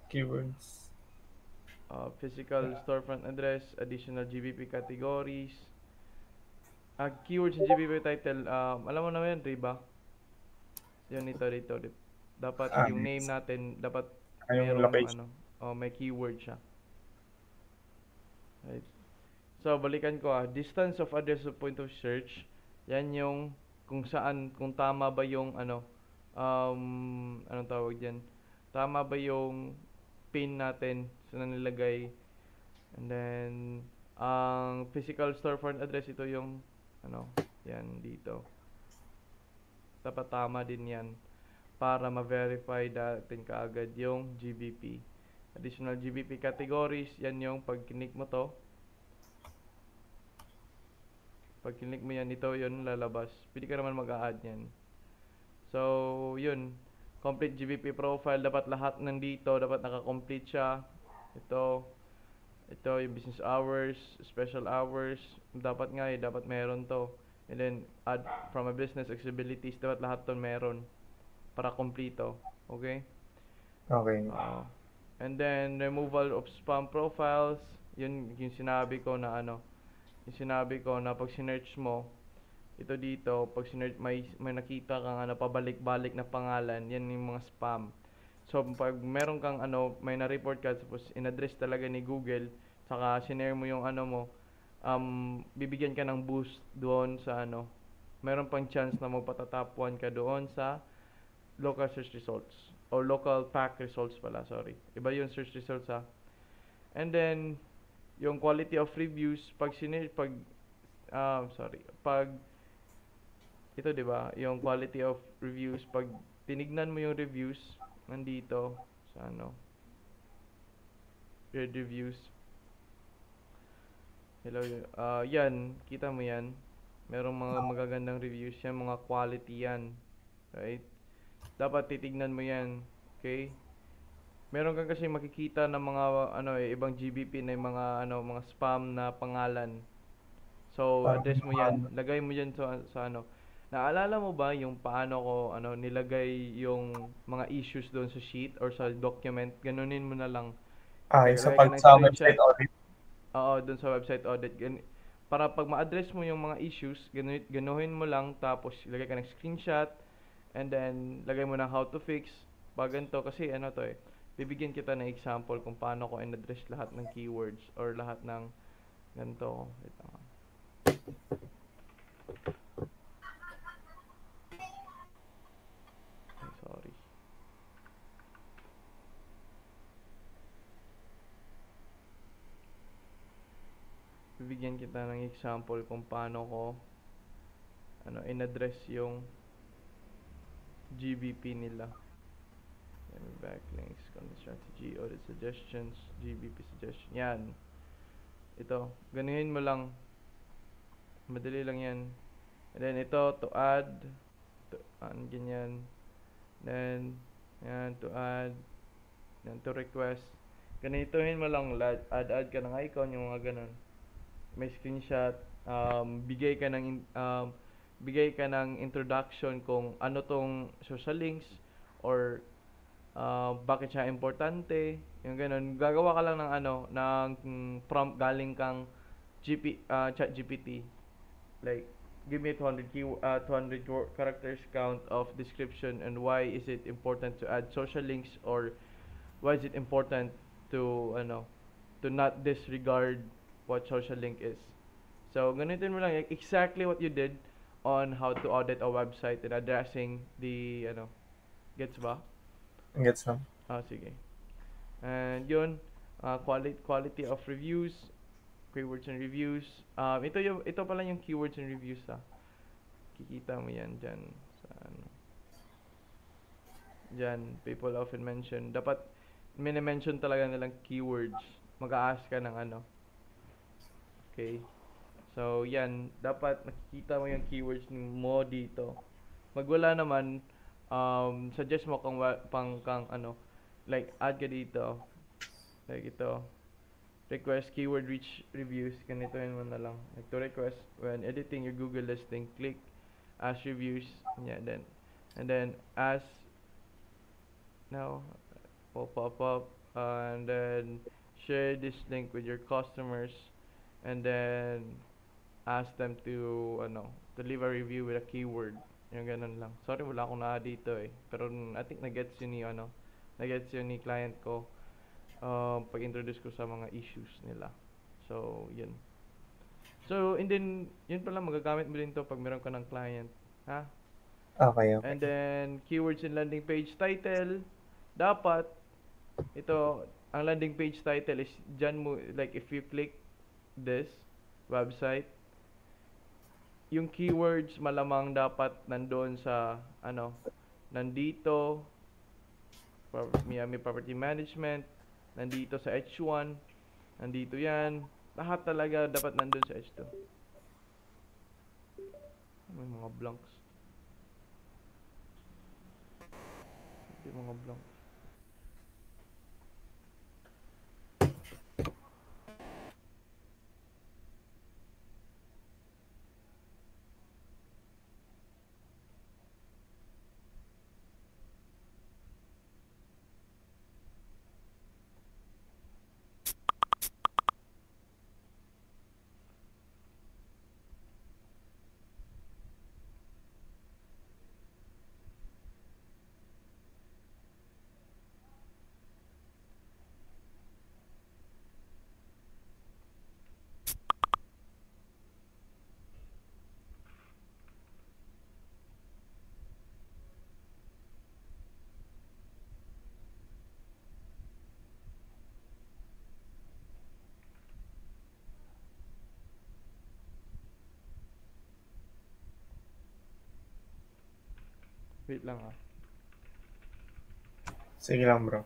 Keywords. Physical storefront address, additional GBP categories. Keywords sa GBP title, alam mo naman yun, diba? Yun dito. Dapat yung name Yes. natin, dapat Yung merong location. may keyword siya. Right? So, balikan ko distance of address of point of search, yan yung kung saan, kung tama ba yung anong tawag dyan? Tama ba yung pin natin sa nilagay. And then, ang physical storefront address, ito yung, yan dito. Dapat tama din yan para ma-verify natin kaagad yung GBP. Additional GBP categories, yan yung pag click mo to. Pag click mo yan, ito yun lalabas. Pwede ka naman mag-a-add yan. So, yun. Complete GBP profile, dapat lahat nandito, dapat naka-complete siya. Ito yung business hours, special hours, dapat nga dapat meron to. And then, add from a business accessibilities, dapat lahat to meron para kompleto. Okay? Okay. Oo. And then, removal of spam profiles, yun yung sinabi ko na yung sinabi ko na pag sinearch mo, ito dito, pag sinearch, may nakita kang pabalik-balik na pangalan, yan yung mga spam. So, pag meron kang may na-report ka, tapos in-address talaga ni Google, saka sinare mo yung mo, bibigyan ka ng boost doon sa meron pang chance na magpatatap 1 ka doon sa local search results. O local pack results pala, sorry. Iba yung search results And then, yung quality of reviews, pag ito 'di ba, yung quality of reviews, pag tinignan mo yung reviews nandito sa read reviews. Hello, yan, kita mo yan. Merong mga magagandang reviews yan, mga quality yan. Right? Dapat titignan mo yan. Okay? Meron kang kasi makikita ng mga ibang GBP na yung mga spam na pangalan. So, Parang, address mo yan. Lagay mo yan sa Naalala mo ba yung paano ko nilagay yung mga issues doon sa sheet or sa document? Ganunin mo na lang. yung sa Lagay ka pag ng sa screenshot. website audit. Oo, doon sa website audit. Para pag ma-address mo yung mga issues, ganuhin mo lang tapos lagay ka ng screenshot and then lagay mo ng how to fix. Pag ganito kasi bibigyan kita ng example kung paano ko in-address lahat ng keywords or lahat ng ganito. Wait lang. Ay, sorry. Bibigyan kita ng example kung paano ko in-address yung GBP nila. Yan, backlinks, content strategy, audit suggestions, GBP suggestion. Yan. Ito, ganuhin mo lang. Madali lang yan. And then ito, to add. Ganyan. Then, yan, to add. Then, to request. Ganituhin mo lang, add ka ng icon, yung mga ganun. May screenshot. Bigay ka ng introduction kung ano tong social links or bakit siya importante, yung ganun. Gagawa ka lang ng prompt galing kang chat GPT. Like, give me 200 characters count of description and why is it important to add social links or why is it important to to not disregard what social link is. So, ganitin mo lang exactly what you did on how to audit a website and addressing the gets ba? Gets mo? Sige. And yun, quality of reviews, keywords and reviews. Ito pala yung keywords and reviews Kikita mo yan dyan sa Dyan, people often mention. Dapat mini-mention talaga nilang keywords. Mag-a-ask ka ng Okay? So, yan. Dapat makikita mo yung keywords mo dito. Magwala naman, suggest mo kang like, add ka dito. Like ito. Request keyword rich reviews. Ganitoin mo na lang. Like to request when editing your Google listing, click ask reviews. Yeah, then. And then ask now pop up and then share this link with your customers, and then ask them to to leave a review with a keyword. Yung ganun lang. Sorry, wala akong na dito eh. Pero I think na-gets yun ni na-gets yun ni client ko pag-introduce ko sa mga issues nila. So, yun. So, and then, yun pala, magagamit mo din to pag meron ka ng client. Ha? Okay, And okay. then, keywords in landing page title. Dapat, ito, ang landing page title is, dyan mo, like, if you click this website, yung keywords malamang dapat nandoon sa, nandito, Miami Property Management, nandito sa H1, nandito yan. Lahat talaga dapat nandun sa H2. May mga blanks. May mga blanks. Wait lang ah. Sige lang, bro.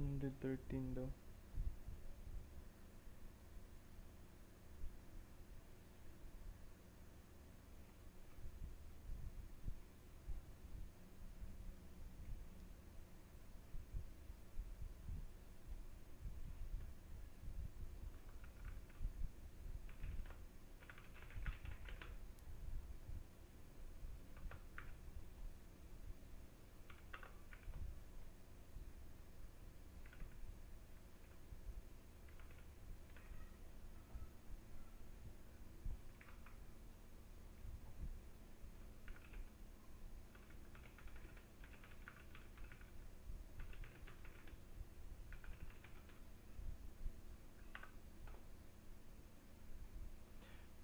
Ano 13 daw?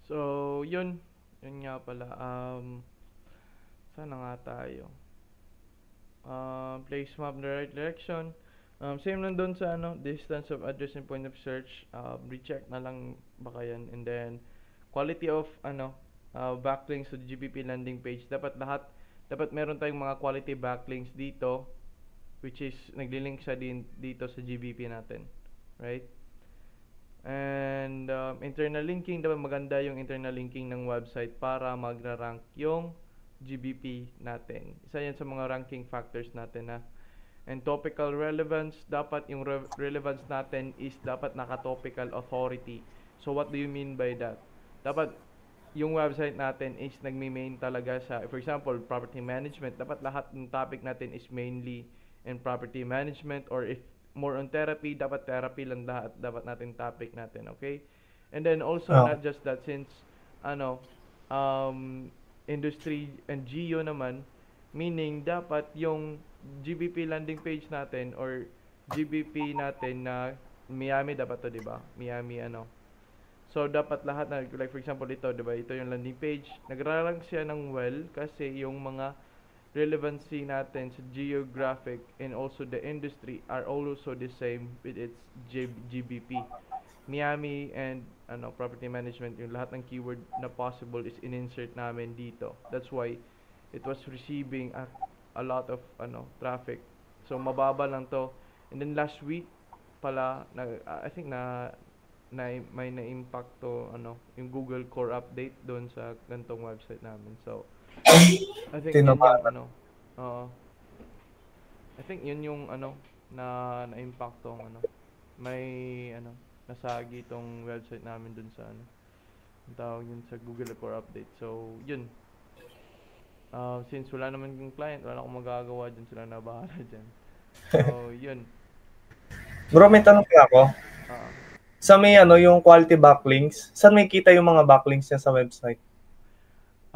So, yun. Yun nga pala. Saan na nga tayo? Place map in the right direction. Same lang doon sa distance of address and point of search. Recheck na lang baka yan. And then, quality of backlinks to the GBP landing page. Dapat meron tayong mga quality backlinks dito, which is naglilink siya din dito sa GBP natin. Right? And internal linking, dapat maganda yung internal linking ng website para magra-rank yung GBP natin. Isa yan sa mga ranking factors natin na. And topical relevance, dapat yung relevance natin is dapat naka-topical authority. So what do you mean by that? Dapat yung website natin is nagme-main talaga sa, for example, property management. Dapat lahat ng topic natin is mainly in property management, or if more on therapy, dapat therapy lang lahat, dapat natin topic natin, okay? And then also, Okay. not just that, since, industry and geo naman, meaning dapat yung GBP landing page natin or GBP natin na Miami dapat to, di ba? Miami So, dapat lahat na, like for example, ito, di ba? Ito yung landing page. Nagrarank siya ng well kasi yung mga relevancy natin sa geographic and also the industry are also the same with its GBP. Miami and property management, yung lahat ng keyword na possible is in-insert namin dito. That's why it was receiving a lot of traffic. So mababa lang to. And then last week pala I think may na-impact to yung Google Core update doon sa gantong website namin. So I think yun yung Tinamatan. uh, I think yun yung na-impact tong may nasagi tong website namin dun sa ang tawag yun sa Google Core update. So yun, since wala naman yung client, wala akong magagawa dyan, sila na bahala dyan. So yun. Bro, may tanong kaya ako. Ah, Sa may yung quality backlinks, saan may kita yung mga backlinks niya sa website?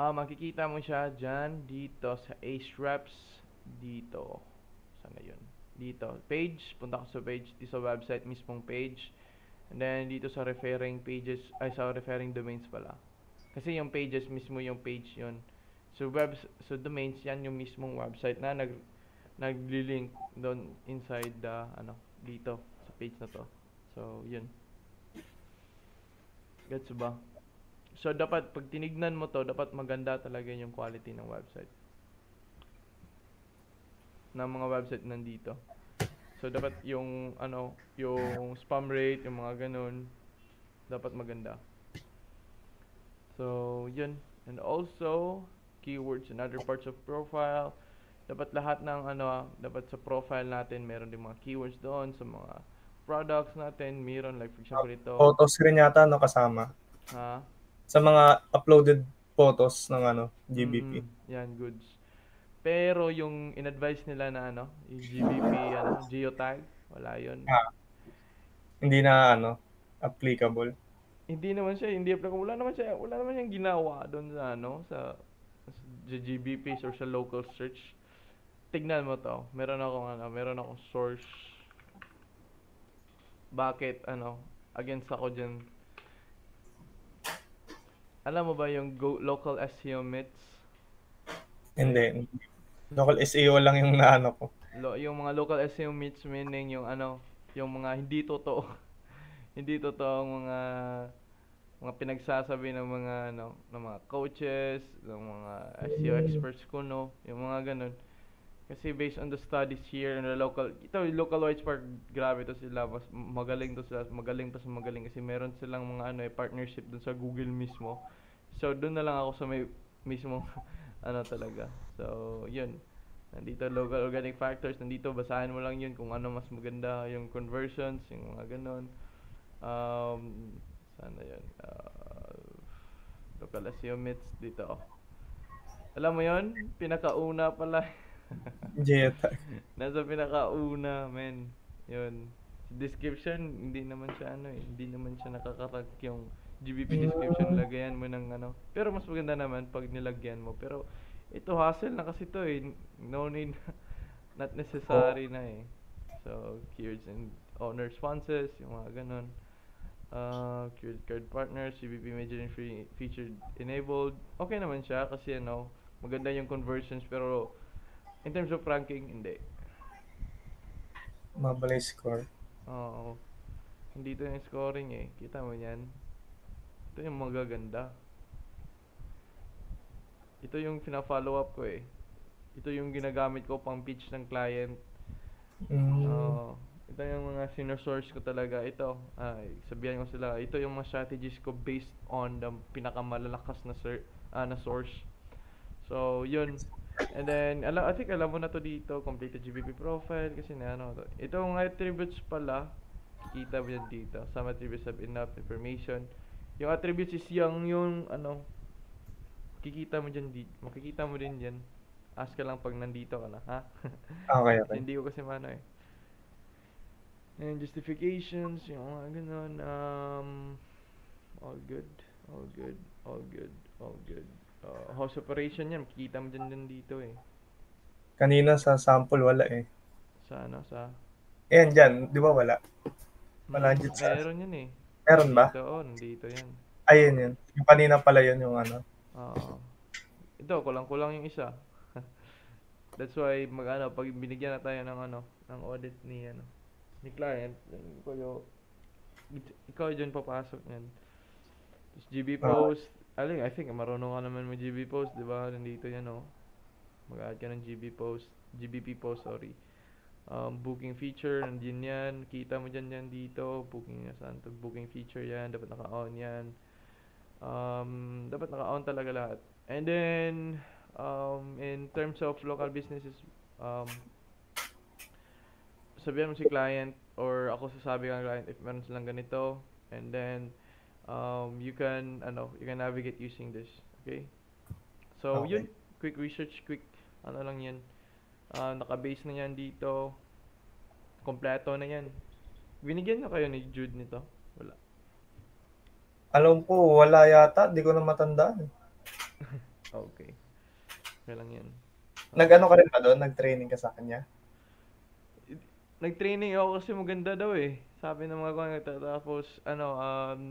makikita mo siya dyan dito sa Ahrefs dito. Sana yun? Dito, page, punta ka sa page, dito sa website mismong page. And then dito sa referring pages, ay sa referring domains pala. Kasi yung pages mismo yung page yun. So domains yan yung mismong website na nagli-link doon inside the dito sa page na to. So yun. Gets ba? So dapat pag tinignan mo to, dapat maganda talaga yung quality ng website. Ng mga website nandito. So dapat yung yung spam rate, yung mga ganun, dapat maganda. So, yun. And also, keywords and other parts of profile. Dapat lahat ng dapat sa profile natin, meron din mga keywords doon sa mga products natin. Meron, like for example ito. Photos rin yata kasama. Ha? Sa mga uploaded photos ng GBP. Yan, goods. Pero yung in-advise nila na yung GBP, geotag, wala yun. Hindi na applicable. Hindi naman siya, hindi applicable. Wala naman siyang ginawa doon sa sa GBP or sa local search. Tignan mo to. Meron akong source. Bakit against ako diyan. Alam mo ba yung local SEO myths? Hindi. Local SEO lang yung naano ko. Yung mga local SEO myths meaning yung yung mga hindi totoo. Hindi totoo ang mga pinagsasabi ng mga ng mga coaches, ng mga SEO experts kuno, yung mga ganun. Kasi based on the studies here in the yung local White Spark, grabe to sila, mas magaling to sila, magaling pa sa magaling kasi meron silang mga partnership dun sa Google mismo. So doon na lang ako sa may mismo talaga. So yun. Nandito local organic factors, nandito basahin mo lang yun kung ano mas maganda, yung conversions, yung mga ganon. Sana yun. Local SEO myths dito. Alam mo yun? Pinakauna pala. Geotag. Nasa pinakauna, men. Yun. Description, hindi naman siya hindi naman siya nakakarank yung GBP description. Lagayan mo ng Pero mas maganda naman pag nilagyan mo. Pero ito hassle na kasi to no need, not necessary na So, keywords and owner responses, yung mga ganon. Credit card partners, CBP Imagery free featured enabled. Okay naman siya kasi maganda yung conversions pero in terms of ranking, hindi. Mababa yung score. Oo. Hindi ito yung scoring Kita mo yan? Ito yung magaganda. Ito yung pina-follow up ko Ito yung ginagamit ko pang pitch ng client. Ito yung mga sinosource ko talaga. Ito, sabihan ko sila, ito yung mga strategies ko based on the pinakamalalakas na source. So, yun. And then, I think alam mo na to dito, complete GBP profile, kasi itong attributes pala, kita mo yan dito. Some attributes have enough information. Yung attributes is yung makikita mo din dyan. Ask ka lang pag nandito ka na, ha? Okay. Hindi ko kasi And justifications, yung mga ganun, all good. House operation yan, makikita mo din dito Kanina sa sample wala Sa Ayan dyan, di ba wala? Wala dyan sa... Meron yan Meron ba? Nandito, nandito yan. Ayun yun. Yung kanina pala yun yung ano. Oo. Ito, kulang-kulang yung isa. That's why, pag binigyan na tayo ng ng audit ni client, ikaw dyan papasok yan. Tapos GB Ah, Post, I think marunong ka naman mag GB Post, di ba? Nandito yan, oh. Mag-add ka ng GB Post, GBP Post, sorry. Booking feature, nandiyan yan. Kita mo dyan yan dito. Booking na saan to? Booking feature yan. Dapat naka-on yan. Dapat naka-on talaga lahat. And then, in terms of local businesses, um, sabihan mo si client or ako sasabi ng client if meron silang ganito. And then, you can navigate using this. Okay? So, okay. yun. Quick research, quick, lang yan. Naka-base na yan dito. Kompleto na yan. Binigyan na kayo ni Jude nito? Wala. Alam ko, wala yata. Di ko na matandaan. Okay. Okay lang yan. Nag-ano ka rin ba doon? Nag-training ka sa kanya? Nag-training ako kasi maganda daw eh. Sabi ng mga kong tapos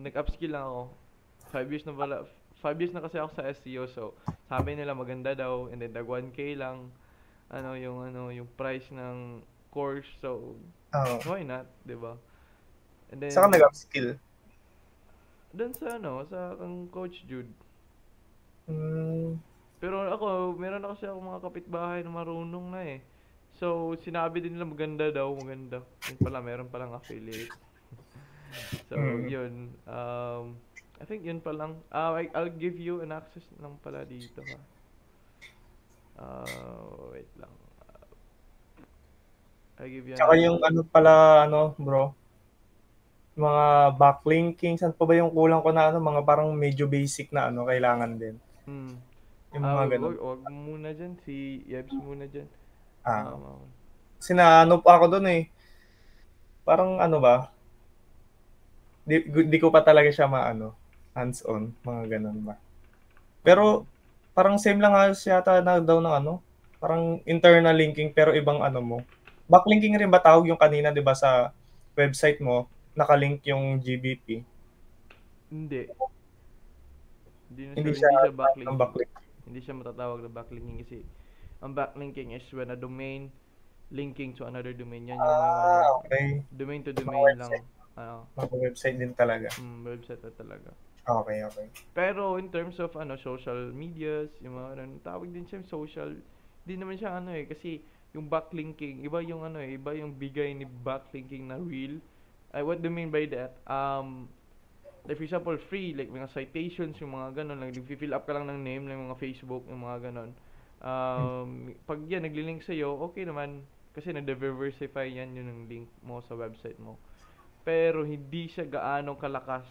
nag-upskill lang ako. 5 years na pala. 5 years na kasi ako sa SEO, so sabi nila maganda daw, and then 1K lang yung price ng course, so Oo. why not, 'di ba? And Saka then nag-upskill. doon sa kang Coach Jude. Hmm, Pero ako, meron na kasi ako mga kapitbahay na marunong na eh. So, sinabi din nila maganda daw, maganda. Yun pala, meron palang affiliate. So, mm. yun. I think yun pa lang. I'll give you an access lang pala dito ha. Wait lang. I'll give you an Tsaka access. yung ano pala, ano, bro, mga backlinking, saan pa ba yung kulang ko na ano, mga parang medyo basic na ano, kailangan din. Hmm. Yung mga ganun. Wag muna dyan. Si Yebs muna dyan. Ah, Okay. sinaano pa ako doon eh. Parang ano ba, di ko pa talaga siya maano, hands-on, mga ganun ba. Oo. Pero parang same lang halos yata na daw ng ano, parang internal linking pero ibang ano mo. Backlinking rin ba tawag yung kanina, 'di ba, sa website mo, nakalink yung GBP. Hindi. Hindi siya Hindi siya tawag ng backlinking. backlink. Hindi siya matatawag na backlinking kasi ang backlinking is when a domain linking to another domain. Yan yung may Okay. domain to Mga domain lang website, ano, mga website din talaga. website na talaga. Okay, okay. Pero in terms of social medias, yung mga tawag din siya social. Di naman siya kasi yung backlinking, iba yung iba yung bigay ni backlinking na real. What do you mean by that? Like for example, free, like mga citations, yung mga ganun, like fill up ka lang ng name, ng mga Facebook, yung mga ganun. Pag yan, nagli-link sa'yo, okay naman, kasi na-diversify yan yun yung link mo sa website mo. Pero hindi siya gaano kalakas.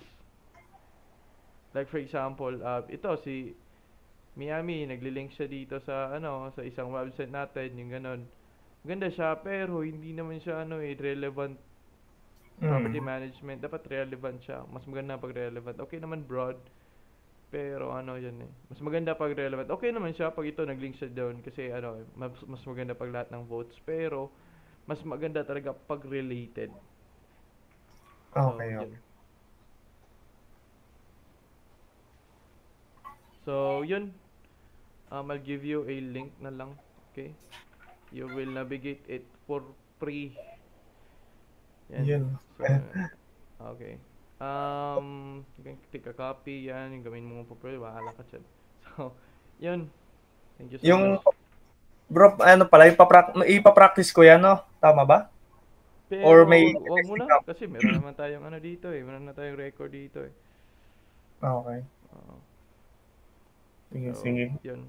Like for example, ito si Miami, nagli-link siya dito sa isang website natin, yung ganun. Ganda siya, pero hindi naman siya relevant property Mm. management. Dapat relevant siya. Mas maganda pag relevant. Okay naman broad, pero yan eh. Mas maganda pag relevant. Okay naman siya pag ito nag-link siya doon kasi mas maganda pag lahat ng votes. Pero mas maganda talaga pag related. So, Okay, yun. okay. So, yun. I'll give you a link na lang. Okay? You will navigate it for free. Yan. Yun. So, okay. You can take a copy. Yan. Yung gawin mo po free. Bahala ka dyan. So, yun. Thank you so much. Yung bro, ano pala, ipapractice ko yan, no? Tama ba? Or Pero, may wag testing muna. ka? Kasi meron naman tayong dito eh. Meron na tayong record dito eh. Okay. Oo. Sige, So, sige. yun.